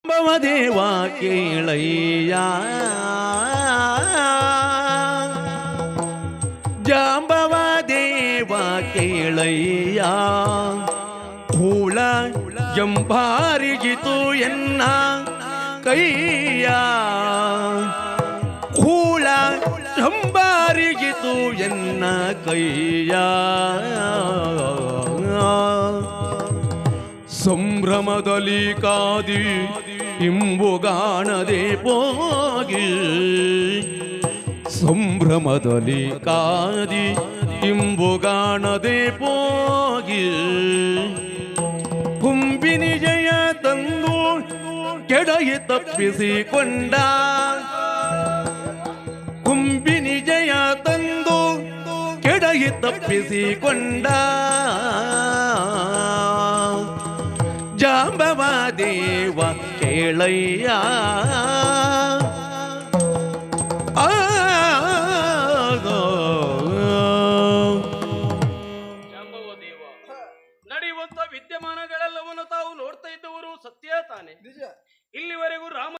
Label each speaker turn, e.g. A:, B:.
A: ದೇವ ಕೇಳಯ್ಯ ಜಾಂಬವ ದೇವ ಕೇಳಯ್ಯ ಹೂಳ ಎಂಬಾರಿಗಿತು ಎನ್ನ ಕೈಯ ಹೂಳ ಎಂಬಾರಿಗಿತು ಎನ್ನ ಕೈಯ ಸಂಭ್ರಮದಲ್ಲಿ ಕಾದಿ ಇಂಬುಗಾಣದೆ ಹೋಗಿ ಸಂಭ್ರಮದಲ್ಲಿ ಕಾದಿ ಇಂಬುಗಾಣದೆ ಹೋಗಿ ಕುಂಬಿನಿ ಜಯ ತಂದು ಕೆಡಹಿ ತಪ್ಪಿಸಿಕೊಂಡ ಕುಂಬಿನಿ ಜಯ ತಂದು ಕೆಡಹಿ ತಪ್ಪಿಸಿಕೊಂಡ ಜಾಂಬವ ದೇವ ಕೇಳಯ್ಯ
B: ಜಾಂಬವ ದೇವ ನಡೆಯುವಂತ ವಿದ್ಯಮಾನಗಳೆಲ್ಲವನ್ನು ತಾವು ನೋಡ್ತಾ ಇದ್ದವರು ಸತ್ಯ ತಾನೆ. ಇಲ್ಲಿವರೆಗೂ ರಾಮ